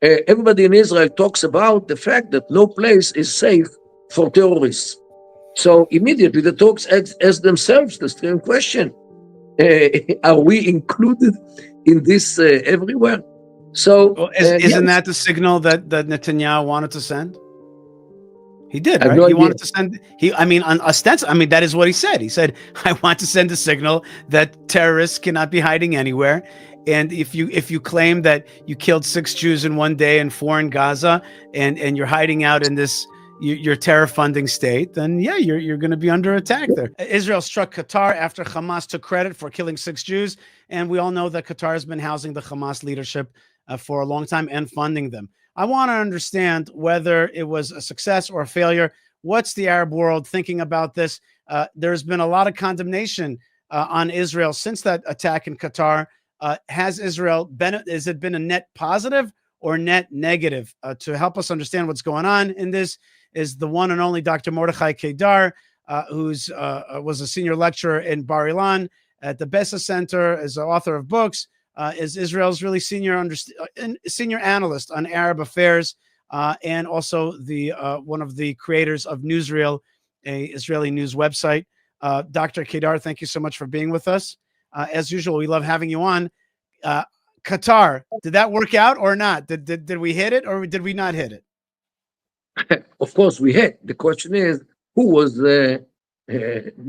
Everybody in Israel talks about the fact that no place is safe for terrorists. So immediately the talks ask themselves the same question. Are we included in this everywhere? So Well, isn't that the signal that Netanyahu wanted to send? He did, right? He wanted to send. That is what he said. He said, "I want to send a signal that terrorists cannot be hiding anywhere." And if you claim that you killed 6 Jews in one day and 4 in Gaza, and you're hiding out in this your terror funding state, then yeah, you're going to be under attack there. Israel struck Qatar after Hamas took credit for killing 6 Jews, and we all know that Qatar has been housing the Hamas leadership for a long time and funding them. I want to understand whether it was a success or a failure. What's the Arab world thinking about this? There's been a lot of condemnation on Israel since that attack in Qatar. Has it been a net positive or net negative? To help us understand what's going on in this is the one and only Dr. Mordechai Kedar, who's was a senior lecturer in Bar Ilan at the Bessa Center, is the author of books, is Israel's really senior analyst on Arab affairs, and also the one of the creators of Newsreel, a Israeli news website. Dr. Kedar, thank you so much for being with us. As usual, we love having you on. Qatar, did that work out or not? Did we hit it or did we not hit it? Of course, we hit. The question is, who was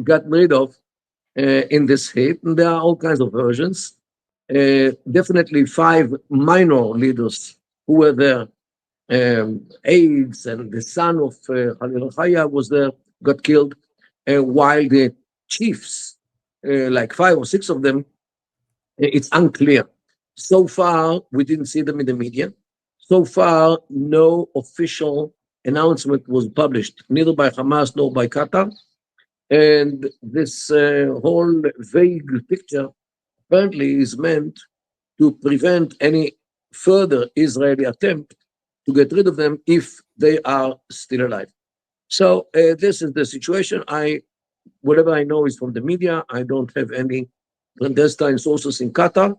got rid of in this hit? And there are all kinds of versions. Definitely 5 minor leaders who were there. Aides and the son of Khalil Chaya was there, got killed, while the chiefs, like 5 or 6 of them, it's unclear. So far, we didn't see them in the media. So far, no official announcement was published, neither by Hamas nor by Qatar. And this whole vague picture apparently is meant to prevent any further Israeli attempt to get rid of them if they are still alive. So this is the situation. Whatever I know is from the media. I don't have any clandestine sources in Qatar.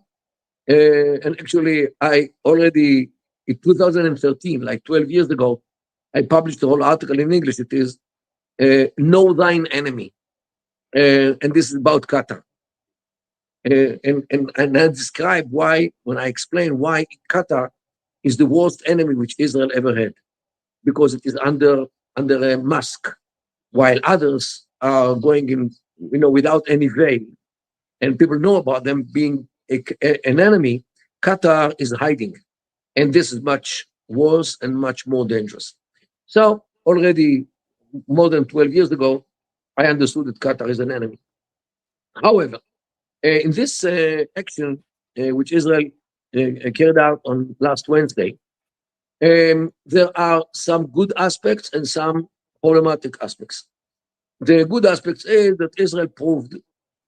And actually, I already, in 2013, like 12 years ago, I published a whole article in English. It is Know Thine Enemy. And this is about Qatar. And I describe why, when I explain why Qatar is the worst enemy which Israel ever had, because it is under a mask, while others are going in, without any veil, and people know about them being an enemy. Qatar is hiding, and this is much worse and much more dangerous. So already more than 12 years ago, I understood that Qatar is an enemy. However, in this action, which Israel carried out on last Wednesday, there are some good aspects and some problematic aspects. The good aspects is that Israel proved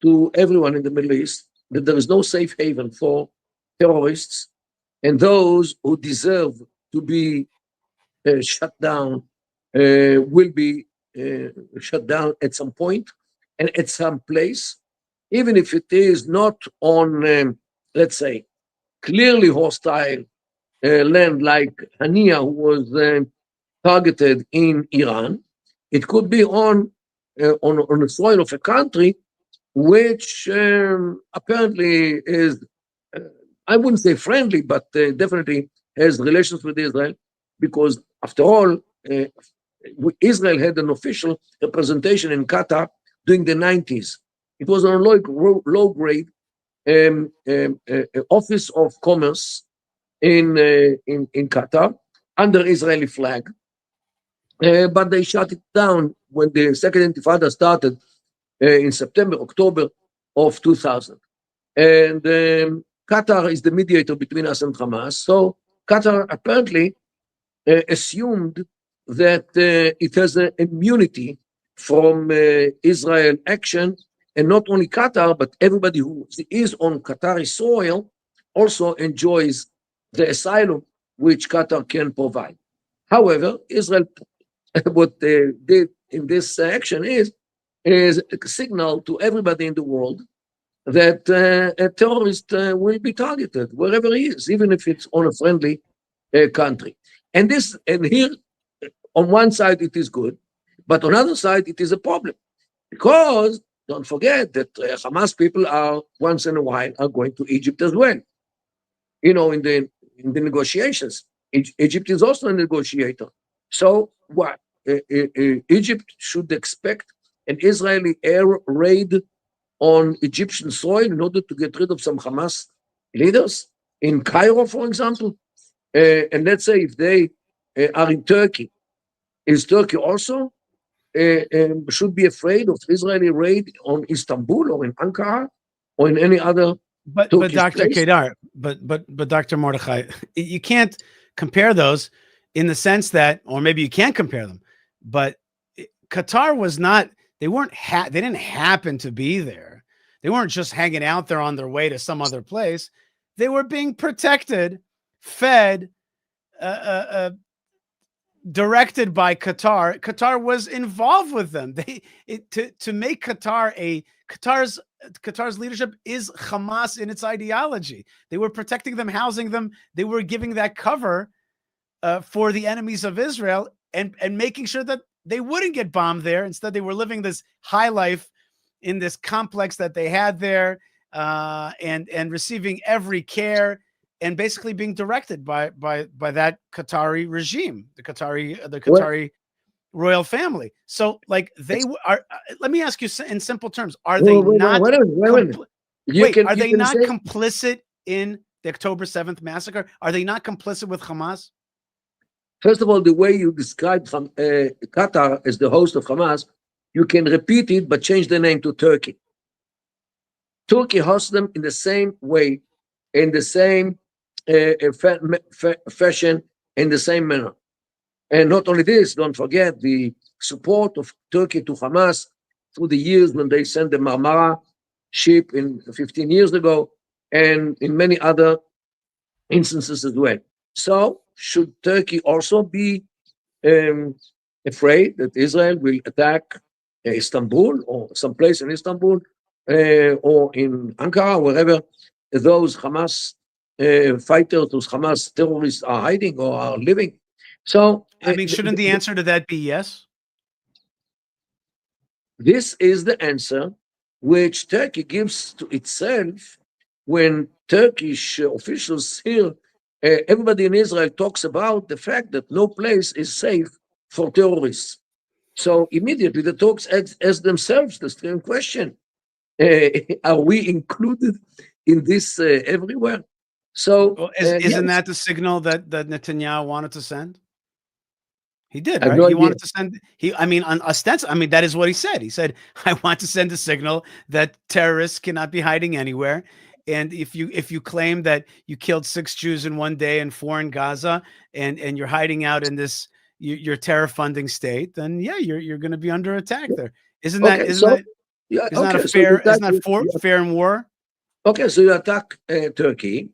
to everyone in the Middle East that there is no safe haven for terrorists, and those who deserve to be shut down will be shut down at some point and at some place, even if it is not on, let's say, clearly hostile land like Hania, who was targeted in Iran. It could be on the soil of a country which apparently is, I wouldn't say friendly, but definitely has relations with Israel, because after all, Israel had an official representation in Qatar during the 90s. It was on a low-grade office of commerce in Qatar under Israeli flag, but they shut it down when the second Intifada started in September, October of 2000. And Qatar is the mediator between us and Hamas. So Qatar apparently assumed that it has an immunity from Israel action, and not only Qatar, but everybody who is on Qatari soil also enjoys the asylum which Qatar can provide. However, Israel, what they did in this action is a signal to everybody in the world that a terrorist will be targeted wherever he is, even if it's on a friendly country. And here, on one side, it is good, but on the other side, it is a problem. Because don't forget that Hamas people are once in a while are going to Egypt as well. In the negotiations, Egypt is also a negotiator. So what? Egypt should expect an Israeli air raid on Egyptian soil in order to get rid of some Hamas leaders in Cairo, for example. And let's say if they are in Turkey, is Turkey also should be afraid of Israeli raid on Istanbul or in Ankara or in any other but Turkish Dr. place? Kedar, but Dr. Mordechai, you can't compare those in the sense that, or maybe you can't compare them, but Qatar was not, they didn't happen to be there. They weren't just hanging out there on their way to some other place. They were being protected, fed, directed by Qatar. Qatar was involved with them. To make Qatar's leadership is Hamas in its ideology. They were protecting them, housing them. They were giving that cover for the enemies of Israel and making sure that they wouldn't get bombed there. Instead, they were living this high life in this complex that they had there, and receiving every care and basically being directed by that Qatari regime, the Qatari royal family. So, like, they are. Let me ask you in simple terms: are they not? Are they not complicit in the October 7th massacre? Are they not complicit with Hamas? First of all, the way you described Qatar as the host of Hamas, you can repeat it, but change the name to Turkey. Turkey hosts them in the same way, in the same fashion, in the same manner. And not only this, don't forget the support of Turkey to Hamas through the years when they sent the Marmara ship in 15 years ago, and in many other instances as well. So, should Turkey also be afraid that Israel will attack Istanbul or someplace in Istanbul or in Ankara, wherever those Hamas fighters, those Hamas terrorists are hiding or are living? So, I mean, shouldn't the answer to that be yes? This is the answer which Turkey gives to itself when Turkish officials here, everybody in Israel talks about the fact that no place is safe for terrorists. So immediately the Turks ask themselves the same question: are we included in this everywhere? So well, isn't that the signal that Netanyahu wanted to send? He did, right? No he idea. wanted to send. That is what he said. He said, "I want to send a signal that terrorists cannot be hiding anywhere." And if you claim that you killed 6 Jews in one day and 4 in Gaza, and you're hiding out in this your terror funding state, then yeah, you're going to be under attack there. Isn't that fair in war? Okay, so you attack Turkey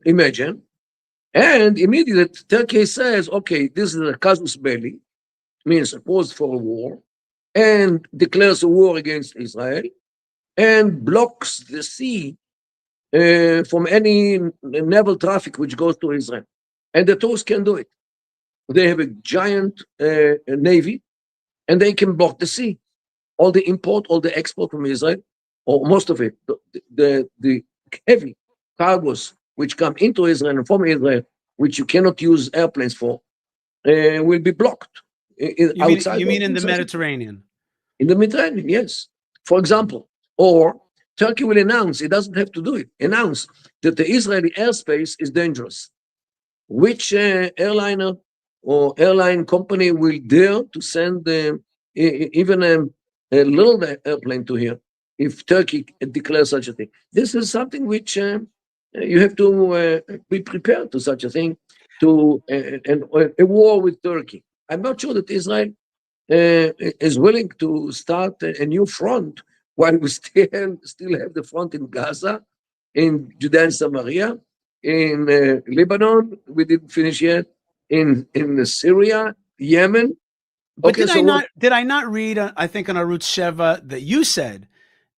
imagine, and immediately Turkey says, okay, this is a casus belli, means opposed for a war, and declares a war against Israel, and blocks the sea from any naval traffic which goes to Israel. And the Turks can do it. They have a giant navy, and they can block the sea. All the import, all the export from Israel, or most of it, the heavy cargoes which come into Israel and from Israel, which you cannot use airplanes for, will be blocked. You mean in the Mediterranean? In the Mediterranean, yes. For example, or Turkey will announce, it doesn't have to do it, announce that the Israeli airspace is dangerous. Which airliner or airline company will dare to send even a little airplane to here if Turkey declares such a thing? This is something which you have to be prepared to such a thing, to a war with Turkey. I'm not sure that Israel is willing to start a new front while we still have the front in Gaza, in Judea and Samaria, in Lebanon, we didn't finish yet, in Syria, Yemen. But did I not read, I think on Arutz Sheva, that you said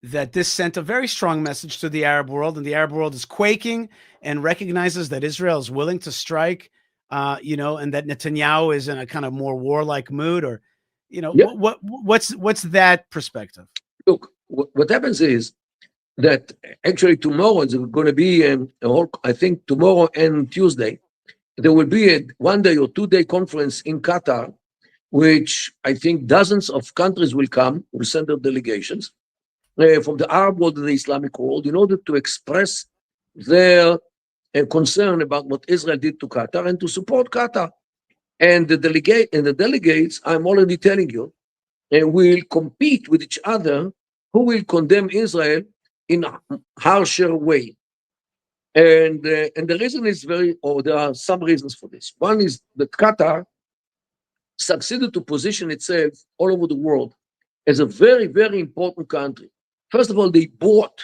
that this sent a very strong message to the Arab world, and the Arab world is quaking, and recognizes that Israel is willing to strike, and that Netanyahu is in a kind of more warlike mood, or, Yeah. what's that perspective? Look, what happens is that actually tomorrow is going to be I think tomorrow and Tuesday, there will be a 1 day or 2 day conference in Qatar, which I think dozens of countries will come, will send their delegations from the Arab world and the Islamic world in order to express their concern about what Israel did to Qatar and to support Qatar. And the delegates, I'm already telling you, will compete with each other who will condemn Israel in a harsher way. And the reason is there are some reasons for this. One is that Qatar succeeded to position itself all over the world as a very, very important country. First of all, they bought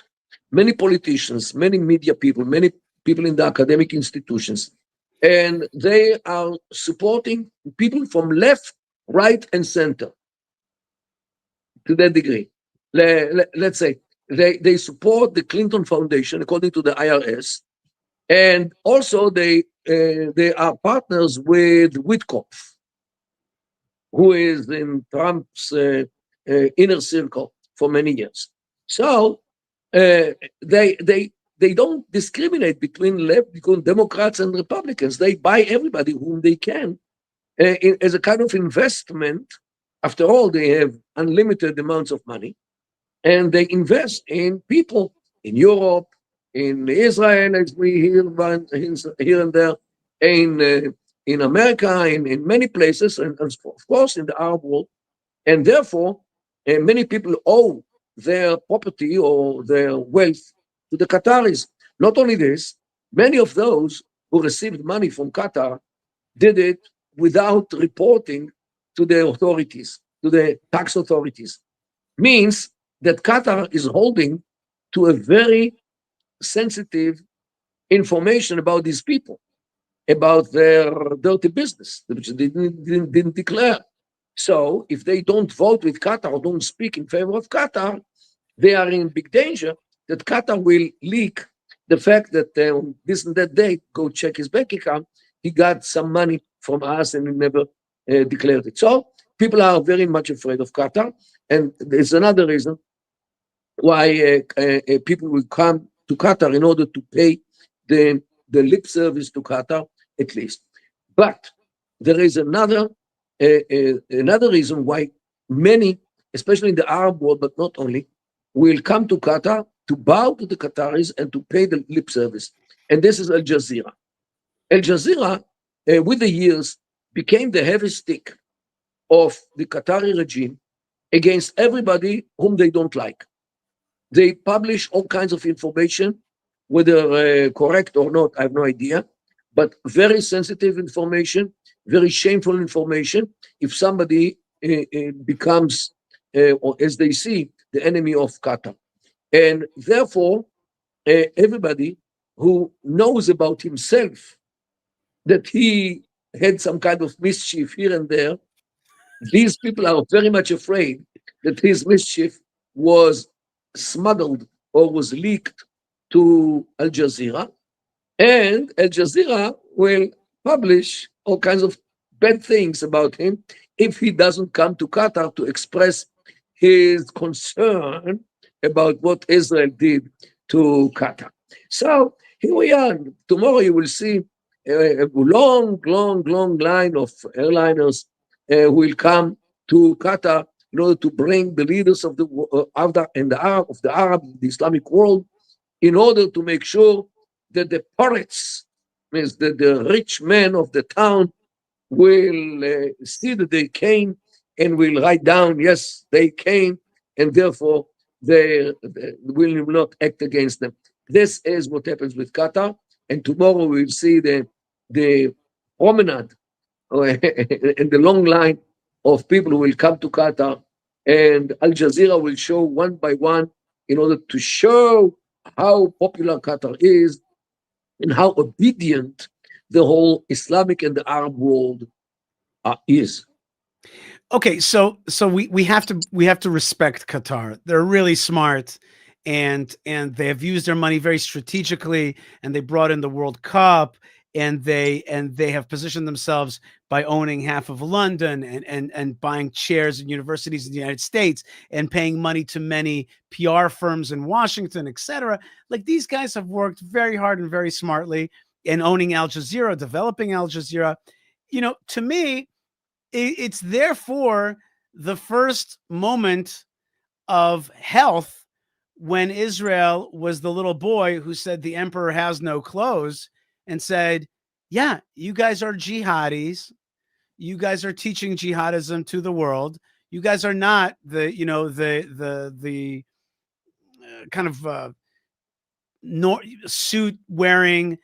many politicians, many media people, many people in the academic institutions, and they are supporting people from left, right, and center to that degree. Let's say they support the Clinton Foundation, according to the IRS, and also they are partners with Witkoff, who is in Trump's inner circle for many years. So they don't discriminate between Democrats and Republicans. They buy everybody whom they can as a kind of investment. After all, they have unlimited amounts of money, and they invest in people in Europe, in Israel, as we hear here and there, in America, in many places, and of course in the Arab world. And therefore, many people owe their property or their wealth to the Qataris. Not only this, many of those who received money from Qatar did it without reporting to the authorities, to the tax authorities. Means that Qatar is holding to a very sensitive information about these people, about their dirty business, which they didn't declare. So if they don't vote with Qatar or don't speak in favor of Qatar, they are in big danger that Qatar will leak the fact that on this and that date, go check his bank account, he got some money from us and he never declared it. So people are very much afraid of Qatar. And there's another reason why people will come to Qatar in order to pay the lip service to Qatar, at least. But there is another reason why many, especially in the Arab world, but not only, will come to Qatar to bow to the Qataris and to pay the lip service. And this is Al Jazeera. Al Jazeera, with the years, became the heavy stick of the Qatari regime against everybody whom they don't like. They publish all kinds of information, whether correct or not, I have no idea, but very sensitive information, very shameful information. If somebody becomes, or as they see, the enemy of Qatar. And therefore, everybody who knows about himself that he had some kind of mischief here and there, these people are very much afraid that his mischief was smuggled or was leaked to Al Jazeera, and Al Jazeera will publish all kinds of bad things about him if he doesn't come to Qatar to express his concern about what Israel did to Qatar. So here we are. Tomorrow you will see a long line of airliners who will come to Qatar in order to bring the leaders of the Islamic world, in order to make sure that the poets, means that the rich men of the town, will see that they came and will write down, yes, they came, and therefore they will not act against them. This is what happens with Qatar, and tomorrow we'll see the promenade and the long line of people who will come to Qatar, and Al Jazeera will show one by one in order to show how popular Qatar is and how obedient the whole Islamic and the Arab world is. Okay, so we have to respect Qatar. They're really smart, and they have used their money very strategically, and they brought in the World Cup, and they have positioned themselves by owning half of London and buying chairs in universities in the United States and paying money to many PR firms in Washington, etc. Like, these guys have worked very hard and very smartly in owning Al Jazeera, developing Al Jazeera. You know, to me, it's therefore the first moment of health when Israel was the little boy who said the emperor has no clothes, and said, yeah, you guys are jihadis. You guys are teaching jihadism to the world. You guys are not the, you know, the kind of suit wearing,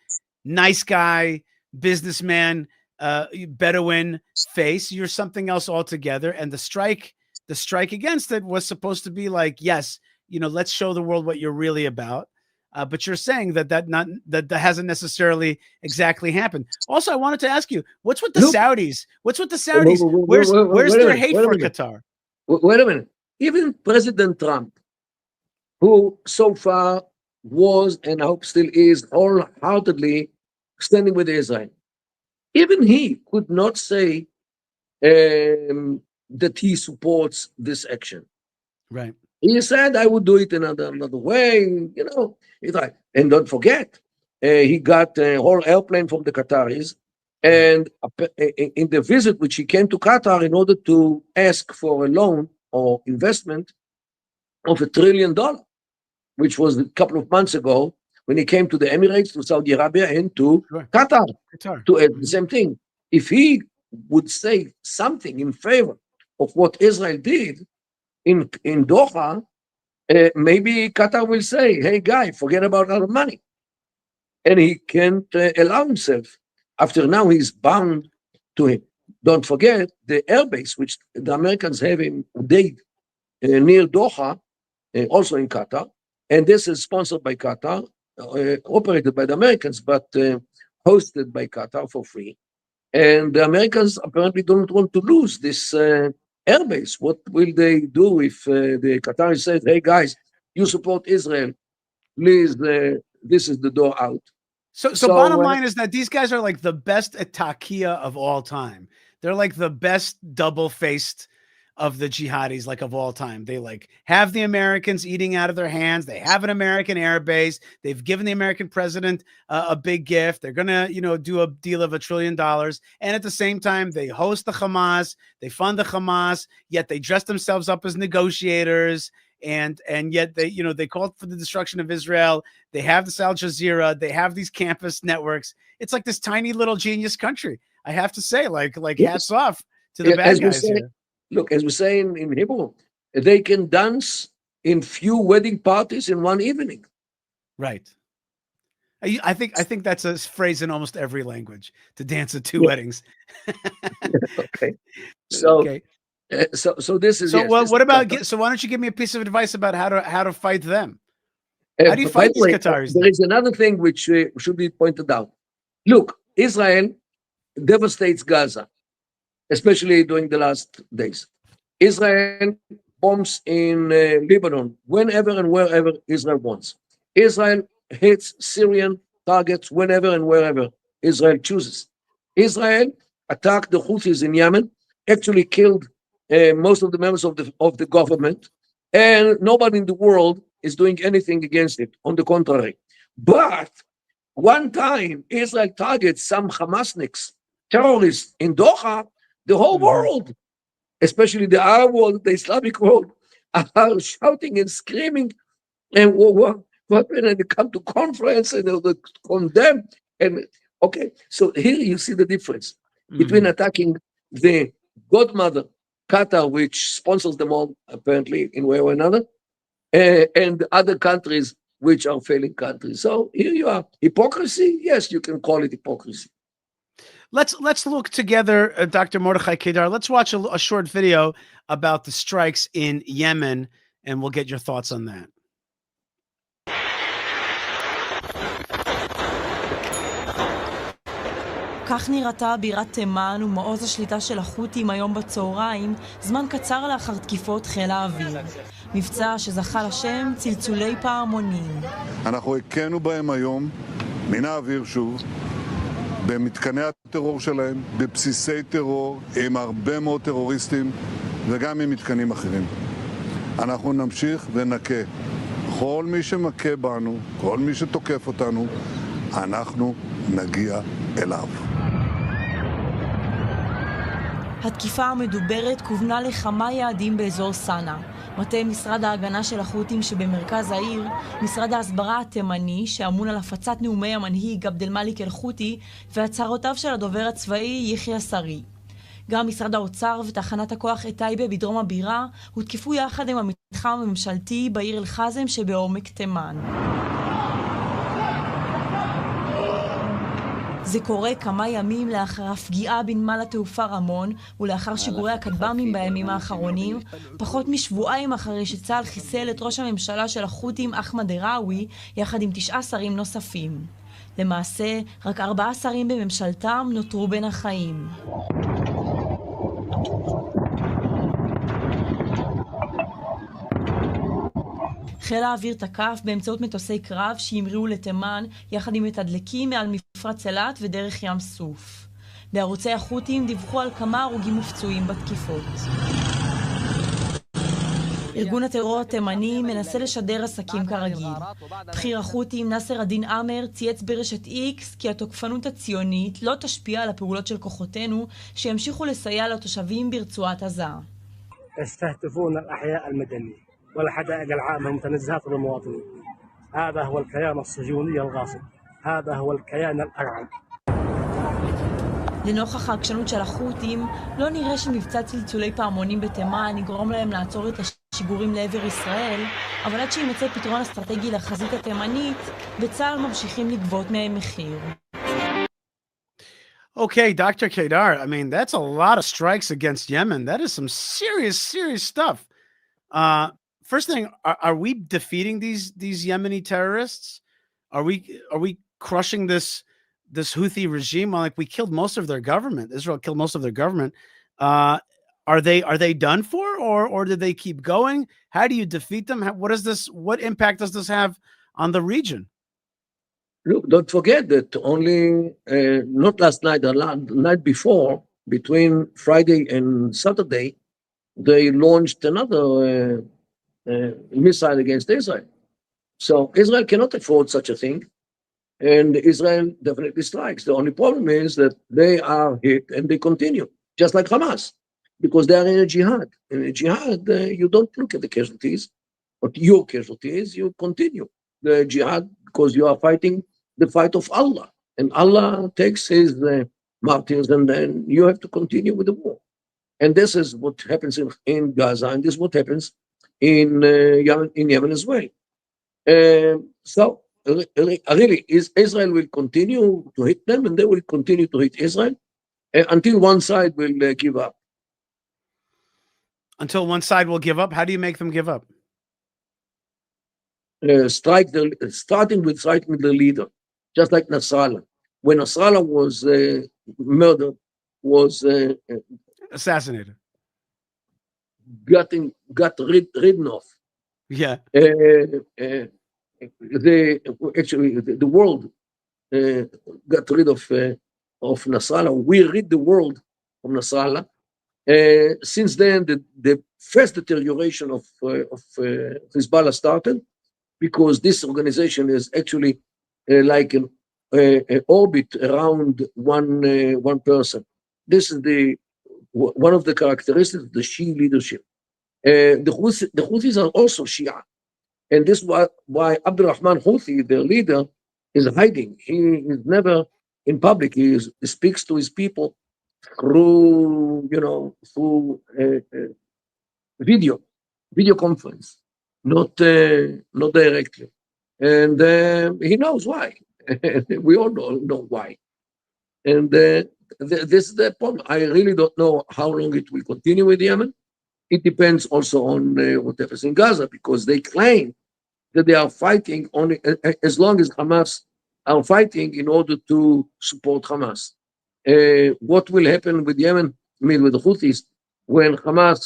nice guy, businessman, Bedouin face. You're something else altogether. And the strike against it was supposed to be like, yes, you know, let's show the world what you're really about. But you're saying that hasn't necessarily exactly happened. Also, I wanted to ask you, what's with the Saudis? What's with the Saudis? Where's their hate for Qatar? Wait a minute. Even President Trump, who so far was and I hope still is wholeheartedly standing with Israel, even he could not say that he supports this action. Right. He said, I would do it another way, you know. He's like, and don't forget, he got a whole airplane from the Qataris. And in the visit which he came to Qatar in order to ask for a loan or investment of $1 trillion, which was a couple of months ago when he came to the Emirates, to Saudi Arabia, and to Qatar. To the same thing. If he would say something in favor of what Israel did in Doha, maybe Qatar will say, hey, guy, forget about our money. And he can't allow himself. After now, he's bound to him. Don't forget the airbase, which the Americans have in Udeid, near Doha, also in Qatar. And this is sponsored by Qatar, operated by the Americans, but hosted by Qatar for free. And the Americans apparently don't want to lose this airbase. What will they do if the Qataris says, hey, guys, you support Israel, please, this is the door out. So bottom line is that these guys are like the best atakia of all time. They're like the best double-faced of the jihadis, like, of all time. They like have the Americans eating out of their hands. They have an American air base. They've given the American president a big gift. They're gonna, you know, do a deal of $1 trillion. And at the same time, they host the Hamas. They fund the Hamas. Yet they dress themselves up as negotiators. And yet they, you know, they called for the destruction of Israel. They have this Al Jazeera. They have these campus networks. It's like this tiny little genius country. I have to say, like hats off to the bad guys here. Look, as we say in Hebrew, they can dance in few wedding parties in one evening. Right. I think that's a phrase in almost every language, to dance at 2 weddings. Okay. So. Okay. So this is. So yes, well, this what is about? Qatar. So why don't you give me a piece of advice about how to fight them? How do you fight these Qataris? There is another thing which should be pointed out. Look, Israel devastates Gaza, especially during the last days. Israel bombs in Lebanon whenever and wherever Israel wants. Israel hits Syrian targets whenever and wherever Israel chooses. Israel attacked the Houthis in Yemen, actually killed most of the members of the government, and nobody in the world is doing anything against it. On the contrary. But one time Israel targets some Hamasniks, terrorists in Doha, the whole world, especially the Arab world, the Islamic world, are shouting and screaming. And what when they come to conference and they condemn. And okay, so here you see the difference between attacking the godmother, Qatar, which sponsors them all, apparently, in one way or another, and other countries which are failing countries. So here you are. Hypocrisy? Yes, you can call it hypocrisy. Let's look together, Dr. Mordechai Kedar. Let's watch a short video about the strikes in Yemen, and we'll get your thoughts on that. כך נראתה בירת תימן ומעוז השליטה של החות'ים היום בצהריים, זמן קצר לאחר תקיפות חיל האוויר. מבצע שזכה לשם צלצולי פעמונים. אנחנו הכינו בהם היום, מן האוויר שוב, במתקני הטרור שלהם, בבסיסי טרור, עם הרבה מאוד טרוריסטים וגם עם מתקנים אחרים. אנחנו נמשיך ונכה. כל מי שמכה בנו, כל מי שתוקף אותנו, אנחנו נגיע אליו. התקיפה המדוברת כוונה לכמה יעדים באזור סאנה. מטה משרד ההגנה של החות'ים שבמרכז העיר, משרד ההסברה התימני שאמון על הפצת נאומי המנהיג עבד אל-מאליק אל-חותי והצהרותיו של הדובר הצבאי יחיא סרי. גם משרד האוצר ותחנת הכוח טייבה בדרום הבירה הותקפו יחד עם המתחם הממשלתי בעיר אל-חזם שבעומק תימן. זה קורה כמה ימים לאחר הפגיעה בנמל התעופה רמון ולאחר שיגורי הכטב"מים בימים האחרונים, פחות משבועיים אחרי שצה"ל חיסל את ראש הממשלה של החות'ים אחמד דראווי יחד עם 9 שרים נוספים. למעשה, רק 4 שרים בממשלתם נותרו בין החיים. חיל האוויר תקף באמצעות מטוסי קרב שהמריאו לתימן יחד עם מתדלקים מעל מפרץ אילת ודרך ים סוף. בערוצי החות'ים דיווחו על כמה הרוגים ופצועים בתקיפות. ארגון הטרור התימני מנסה לשדר עסקים כרגיל. בכיר החות'ים נאסר א-דין עאמר צייץ ברשת איקס כי התוקפנות הציונית לא תשפיע על הפעולות של כוחותינו שימשיכו לסייע לתושבים ברצועת עזה. يستهدفون الأحياء المدنية والحدائق العامة المتنزهات للمواطنين. هذا هو الكيان الصهيوني الغاصب. هذا هو الكيان الأرعب. לנוכח העקשנות של החות'ים, לא נראה שמבצע צלצולי פעמונים בתימן יגרום להם לעצור את השיגורים לעבר ישראל, אבל עד שימצא פתרון אסטרטגי לחזית התימנית, בצה"ל ממשיכים לגבות מהם מחיר. Okay, Dr. Kedar, I mean, that's a lot of strikes against Yemen. That is some serious, serious stuff. First thing, are we defeating these Yemeni terrorists? Are we crushing this Houthi regime? Like, we killed most of their government. Israel killed most of their government. Are they done for, or did they keep going? How do you defeat them? What impact does this have on the region? Look, don't forget that only not last night, the night before, between Friday and Saturday, they launched another missile against Israel. So Israel cannot afford such a thing, and Israel definitely strikes. The only problem is that they are hit and they continue, just like Hamas, because they are in a jihad. In a jihad, you don't look at the casualties, but your casualties, you continue the jihad because you are fighting the fight of Allah, and Allah takes his martyrs, and then you have to continue with the war. And this is what happens in Gaza, and this is what happens in Yemen as well. So really, Israel will continue to hit them, and they will continue to hit Israel until one side will give up. Until one side will give up? How do you make them give up? Starting with striking the leader, just like Nasrallah. When Nasrallah was murdered, was assassinated, got ridden of. Yeah. The world got rid of Nasrallah. We rid the world of Nasrallah. Since then, the first deterioration of Hezbollah started, because this organization is actually like an orbit around one person. This is one of the characteristics of the Shia leadership. The Houthis are also Shia, and this is why Abdurrahman Houthi, their leader, is hiding. He is never in public. He speaks to his people through video conference, not directly, and he knows why. We all know why, and this is the problem. I really don't know how long it will continue with Yemen. It depends also on what happens in Gaza, because they claim that they are fighting only as long as Hamas are fighting in order to support Hamas. What will happen with Yemen, with the Houthis, when Hamas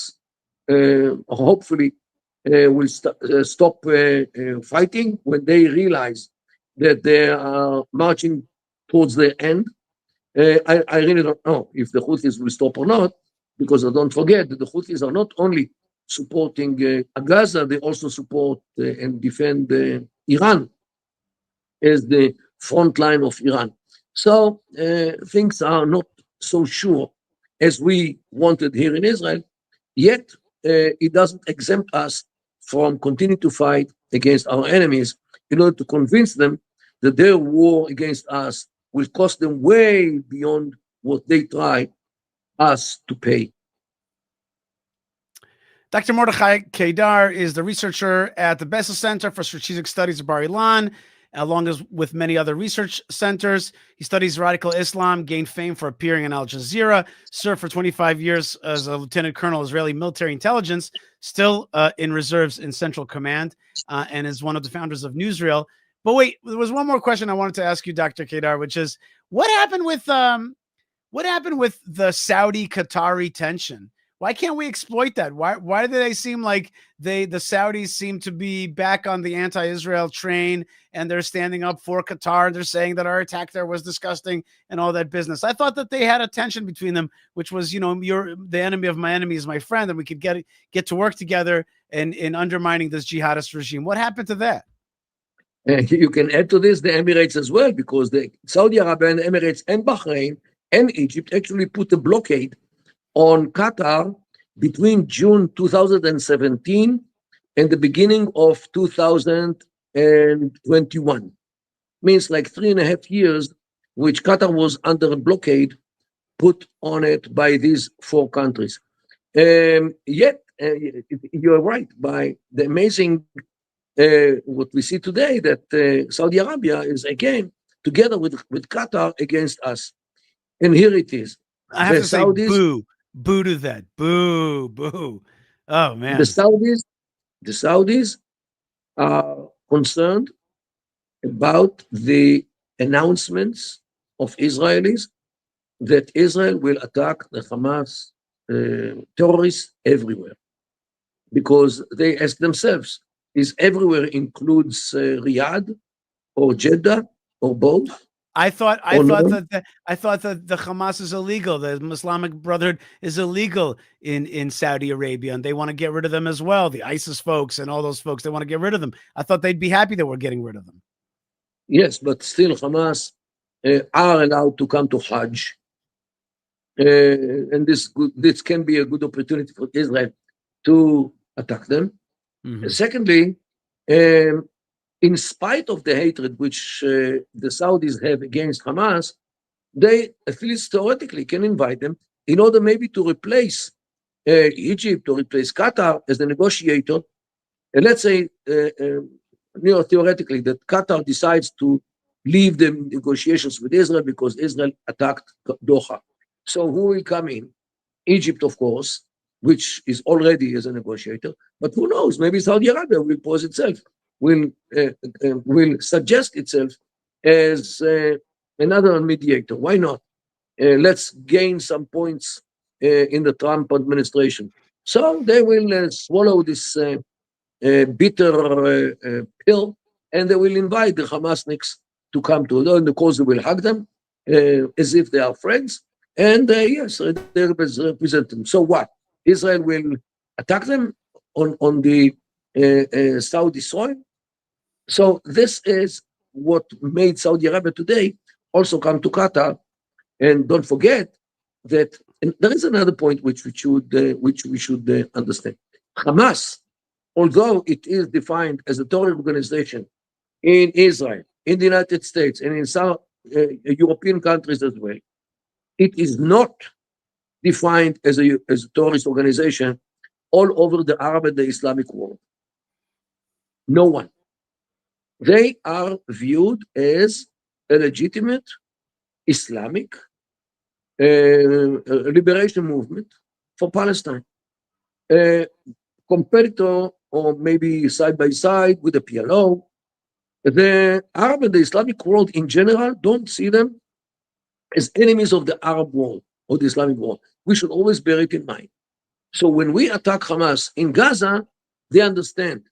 hopefully will stop fighting when they realize that they are marching towards the end. I really don't know if the Houthis will stop or not, because don't forget that the Houthis are not only supporting Gaza, they also support and defend Iran as the front line of Iran. So things are not so sure as we wanted here in Israel, yet it doesn't exempt us from continuing to fight against our enemies in order to convince them that their war against us will cost them way beyond what they try us to pay. Dr. Mordechai Kedar is the researcher at the Bessel Center for Strategic Studies of Bar Ilan, along with many other research centers. He studies radical Islam, gained fame for appearing on Al Jazeera, served for 25 years as a lieutenant colonel Israeli military intelligence, still in reserves in Central Command, and is one of the founders of Newsreel. But wait, there was one more question I wanted to ask you, Dr. Kedar, which is what happened with the Saudi-Qatari tension? Why can't we exploit that? Why do they seem like the Saudis seem to be back on the anti-Israel train and they're standing up for Qatar? They're saying that our attack there was disgusting and all that business. I thought that they had a tension between them, which was, you're the enemy of my enemy is my friend, and we could get to work together in undermining this jihadist regime. What happened to that? You can add to this the Emirates as well, because the Saudi Arabia and Emirates and Bahrain and Egypt actually put a blockade on Qatar between June 2017 and the beginning of 2021. Means like 3.5 years, which Qatar was under a blockade put on it by these 4 countries. Yet, you're right, by the amazing, what we see today, that Saudi Arabia is again together with Qatar against us. And here it is. I have to say, boo. Boo to that. Boo, boo. Oh, man. The Saudis are concerned about the announcements of Israelis that Israel will attack the Hamas terrorists everywhere. Because they ask themselves, is everywhere includes Riyadh or Jeddah or both? I thought that the Hamas is illegal. The Islamic Brotherhood is illegal in Saudi Arabia, and they want to get rid of them as well. The ISIS folks and all those folks, they want to get rid of them. I thought they'd be happy that we're getting rid of them. Yes, but still Hamas are allowed to come to Hajj. And this can be a good opportunity for Israel to attack them. Mm-hmm. Secondly, in spite of the hatred which the Saudis have against Hamas, they, at least theoretically, can invite them in order maybe to replace Egypt or replace Qatar as the negotiator. And let's say, theoretically, that Qatar decides to leave the negotiations with Israel because Israel attacked Doha. So who will come in? Egypt, of course, which is already as a negotiator. But who knows? Maybe Saudi Arabia will pose itself, will suggest itself as another mediator. Why not? Let's gain some points in the Trump administration. So they will swallow this bitter pill, and they will invite the Hamasniks to come to them. And of course, they will hug them as if they are friends. And yes, they represent them. So what? Israel will attack them on the Saudi soil? So this is what made Saudi Arabia today also come to Qatar. And don't forget that there is another point which we should understand. Hamas, although it is defined as a terrorist organization in Israel, in the United States, and in some European countries as well, it is not defined as a terrorist organization all over the Arab and the Islamic world. No one. They are viewed as a legitimate Islamic liberation movement for Palestine. Competitor, or maybe side by side with the PLO. The Arab and the Islamic world in general don't see them as enemies of the Arab world or the Islamic world. We should always bear it in mind. So when we attack Hamas in Gaza, They understand.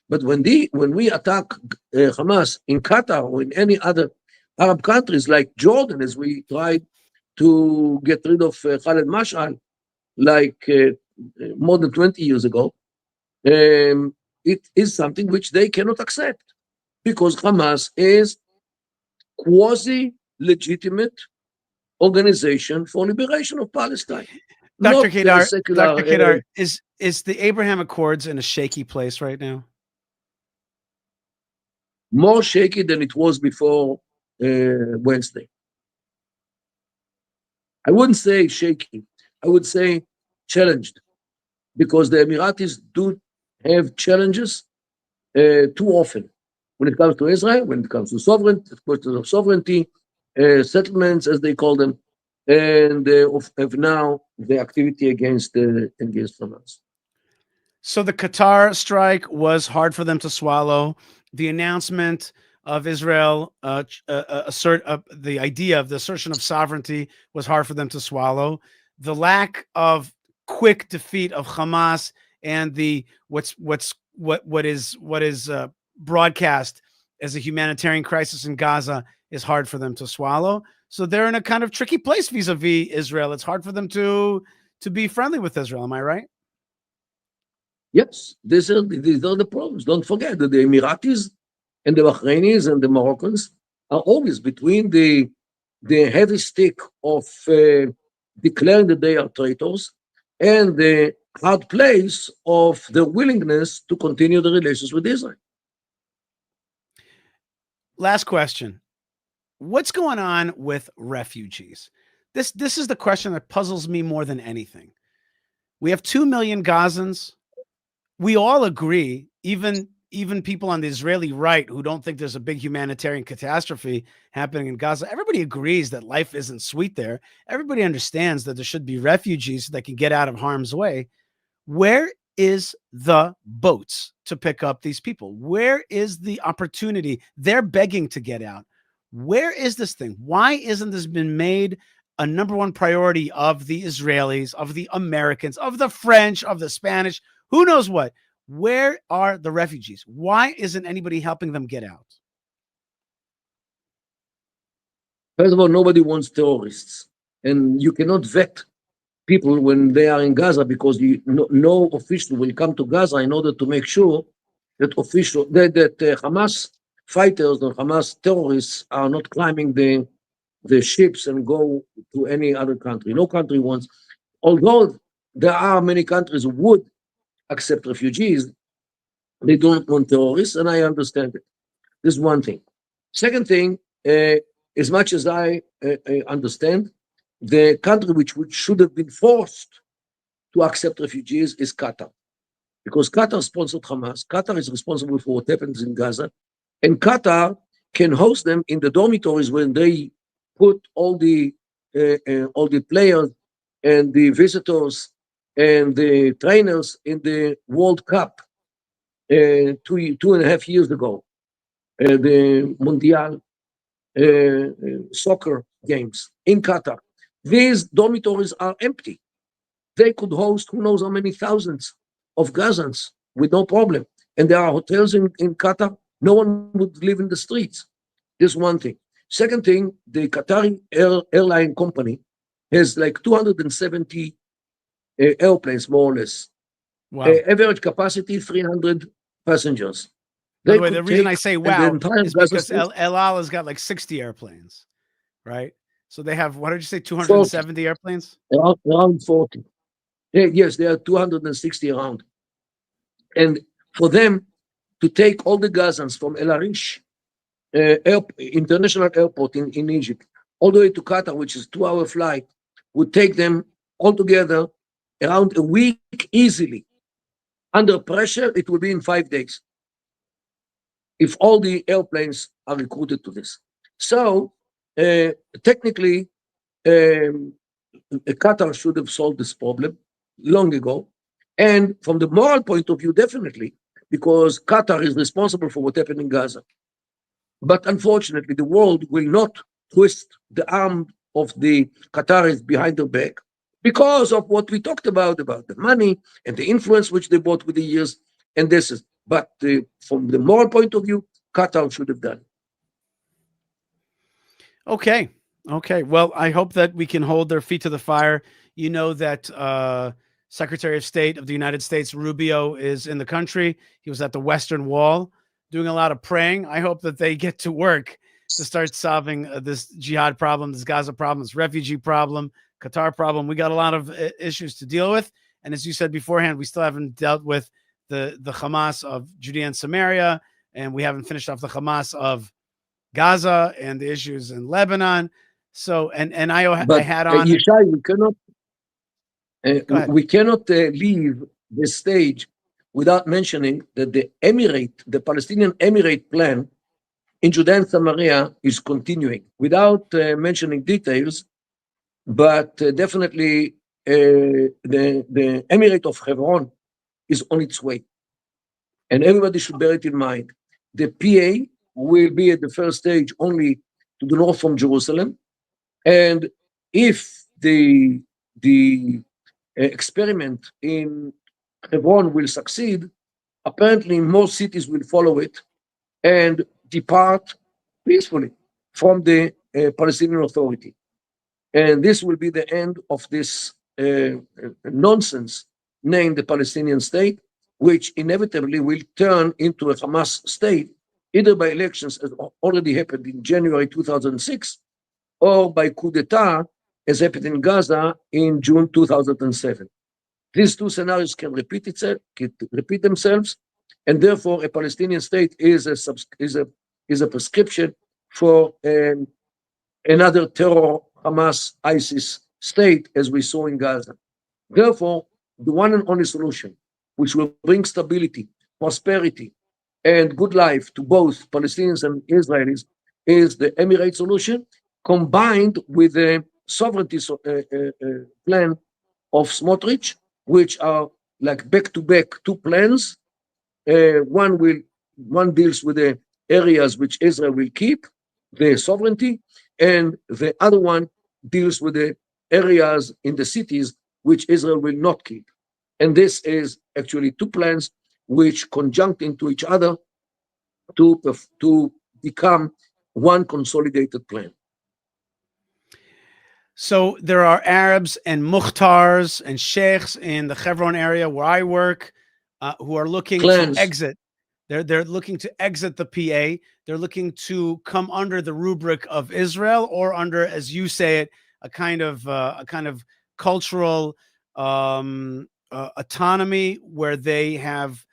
But when we attack Hamas in Qatar or in any other Arab countries like Jordan, as we tried to get rid of Khaled Mashal, like more than 20 years ago, it is something which they cannot accept because Hamas is quasi-legitimate organization for liberation of Palestine. Dr. Kedar, secular, Dr. Kedar, is the Abraham Accords in a shaky place right now? More shaky than it was before Wednesday. I wouldn't say shaky. I would say challenged, because the Emiratis do have challenges too often when it comes to Israel, when it comes to sovereignty, settlements, as they call them, and of now the activity against Hamas. So the Qatar strike was hard for them to swallow. The announcement of Israel the idea of the assertion of sovereignty was hard for them to swallow. The lack of quick defeat of Hamas and the what is broadcast as a humanitarian crisis in Gaza is hard for them to swallow. So they're in a kind of tricky place vis-a-vis Israel. It's hard for them to be friendly with Israel. Am I right? Yes, these are the problems. Don't forget that the Emiratis and the Bahrainis and the Moroccans are always between the heavy stick of declaring that they are traitors and the hard place of the willingness to continue the relations with Israel. Last question. What's going on with refugees? This is the question that puzzles me more than anything. We have 2 million Gazans. We all agree, even people on the Israeli right who don't think there's a big humanitarian catastrophe happening in Gaza, everybody agrees that life isn't sweet there. Everybody understands that there should be refugees that can get out of harm's way. Where is the boats to pick up these people? Where is the opportunity? They're begging to get out. Where is this thing? Why isn't this been made a number one priority of the Israelis, of the Americans, of the French, of the Spanish? Who knows what? Where are the refugees? Why isn't anybody helping them get out? First of all, nobody wants terrorists, and you cannot vet people when they are in Gaza, because no official will come to Gaza in order to make sure that Hamas fighters or Hamas terrorists are not climbing the ships and go to any other country. No country wants, although there are many countries who would accept refugees, they don't want terrorists, and I understand it. This is one thing. Second thing, as much as I understand, the country which should have been forced to accept refugees is Qatar, because Qatar sponsored Hamas. Qatar is responsible for what happens in Gaza, and Qatar can host them in the dormitories when they put all the players and the visitors and the trainers in the World Cup 2.5 years ago, the Mundial soccer games in Qatar. These dormitories are empty. They could host who knows how many thousands of Gazans with no problem. And there are hotels in Qatar. No one would live in the streets. This is one thing. Second thing, the Qatari airline company has like 270 airplanes, more or less. Wow. Average capacity, 300 passengers. By the way, the reason I say wow is because El Al has got like 60 airplanes, right? So they have, what did you say, 270 airplanes? Around 40. Yes, there are 260 around. And for them to take all the Gazans from El Arish International Airport in Egypt, all the way to Qatar, which is a 2-hour flight, would take them altogether around a week easily. Under pressure, it will be in 5 days, if all the airplanes are recruited to this. So, technically, Qatar should have solved this problem long ago. And from the moral point of view, definitely, because Qatar is responsible for what happened in Gaza. But unfortunately, the world will not twist the arm of the Qataris behind their back because of what we talked about the money and the influence which they bought with the years. and this is. But from the moral point of view, Qatar should have done. Okay. Okay. Well, I hope that we can hold their feet to the fire. You know that Secretary of State of the United States, Rubio, is in the country. He was at the Western Wall doing a lot of praying. I hope that they get to work to start solving this jihad problem, this Gaza problem, this refugee problem, Qatar problem. We got a lot of issues to deal with. And as you said beforehand, we still haven't dealt with the Hamas of Judea and Samaria, and we haven't finished off the Hamas of Gaza and the issues in Lebanon. So, I had on. Yishai, we cannot leave the stage without mentioning that the Emirate, the Palestinian Emirate plan in Judea and Samaria is continuing, without mentioning details, but definitely the Emirate of Hebron is on its way. And everybody should bear it in mind. The PA will be at the first stage only to the north from Jerusalem. And if the experiment in Hebron will succeed, apparently most cities will follow it and depart peacefully from the Palestinian Authority. And this will be the end of this nonsense named the Palestinian state, which inevitably will turn into a Hamas state, either by elections, as already happened in January 2006, or by coup d'etat, as happened in Gaza in June 2007. These two scenarios can repeat themselves, and therefore a Palestinian state is a prescription for another terror Hamas ISIS state, as we saw in Gaza. Therefore, the one and only solution, which will bring stability, prosperity, and good life to both Palestinians and Israelis, is the Emirate solution, combined with the sovereignty plan of Smotrich, which are like back-to-back two plans. One deals with the areas which Israel will keep, the sovereignty, and the other one deals with the areas in the cities which Israel will not keep. And this is actually two plans which conjunct into each other to become one consolidated plan. So there are Arabs and Mukhtars and Sheikhs in the Hebron area where I work who are looking to exit. They're looking to exit the PA. They're looking to come under the rubric of Israel, or under, as you say it, a kind of cultural autonomy where they have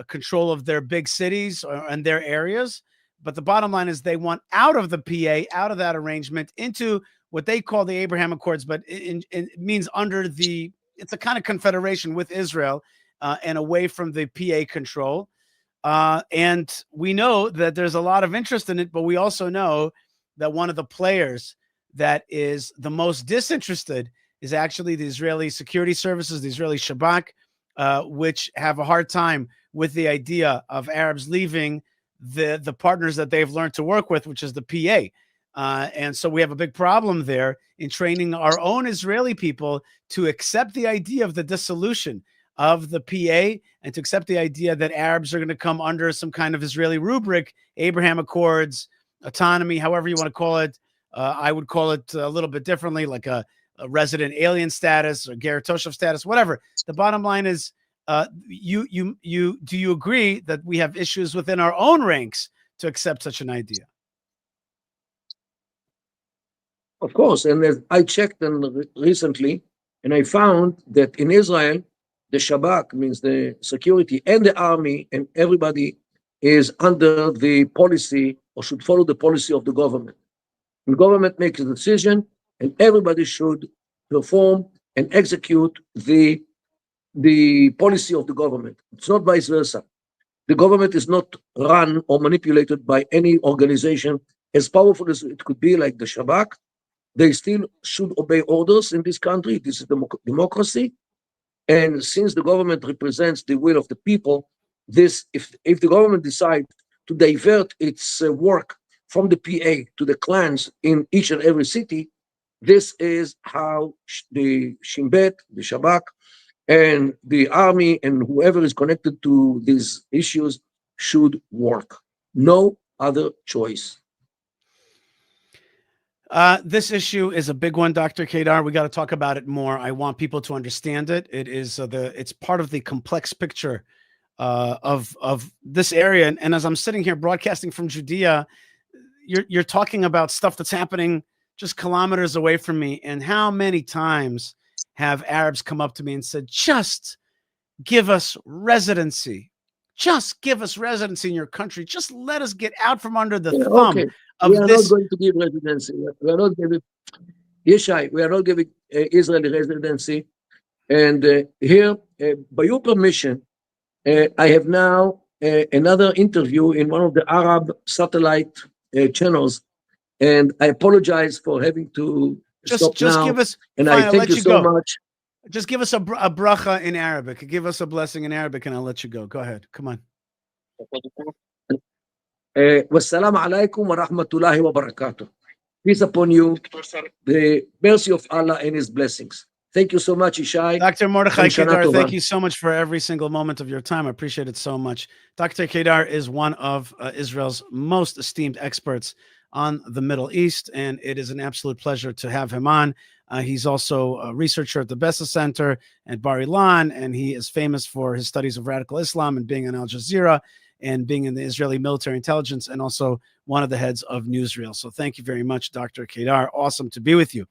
control of their big cities and their areas. But the bottom line is they want out of the PA, out of that arrangement, into what they call the Abraham Accords, but it means it's a kind of confederation with Israel and away from the PA control. And we know that there's a lot of interest in it, but we also know that one of the players that is the most disinterested is actually the Israeli security services, the Israeli Shabak, which have a hard time with the idea of Arabs leaving the partners that they've learned to work with, which is the PA. And so we have a big problem there in training our own Israeli people to accept the idea of the dissolution of the PA and to accept the idea that Arabs are going to come under some kind of Israeli rubric, Abraham Accords, autonomy, however you want to call it. I would call it a little bit differently, like a resident alien status or Ger Toshav status, whatever. The bottom line is, do you agree that we have issues within our own ranks to accept such an idea? Of course, and as I checked recently, and I found that in Israel, the Shabak, means the security, and the army, and everybody is under the policy, or should follow the policy of the government. The government makes a decision, and everybody should perform and execute the policy of the government. It's not vice versa. The government is not run or manipulated by any organization as powerful as it could be, like the Shabak. They still should obey orders in this country. This is democracy. And since the government represents the will of the people, if the government decides to divert its work from the PA to the clans in each and every city, this is how the Shin Bet, the Shabak, and the army and whoever is connected to these issues should work. No other choice. This issue is a big one, Dr. Kedar. We got to talk about it more. I want people to understand it. It is it's part of the complex picture of this area. And as I'm sitting here broadcasting from Judea, you're talking about stuff that's happening just kilometers away from me. And how many times have Arabs come up to me and said, just give us residency. Just give us residency in your country. Just let us get out from under the thumb of we are this. not going to give residency. We are not giving Yishai. We are not giving Israeli residency. And here, by your permission, I have now another interview in one of the Arab satellite channels, and I apologize for having to stop now. Give us, and fine, I thank you so much. Just give us a bracha in Arabic. Give us a blessing in Arabic, and I'll let you go. Go ahead. Come on. Wassalamu alaikum wa rahmatullahi wa barakatuh. Peace upon you, the mercy of Allah and His blessings. Thank you so much, Yishai. Dr. Mordechai Kedar, thank you so much for every single moment of your time. I appreciate it so much. Dr. Kedar is one of Israel's most esteemed experts on the Middle East, and it is an absolute pleasure to have him on. He's also a researcher at the Bessa Center at Bar Ilan, and he is famous for his studies of radical Islam and being on Al Jazeera and being in the Israeli military intelligence, and also one of the heads of Newsreel. So thank you very much, Dr. Kedar. Awesome to be with you.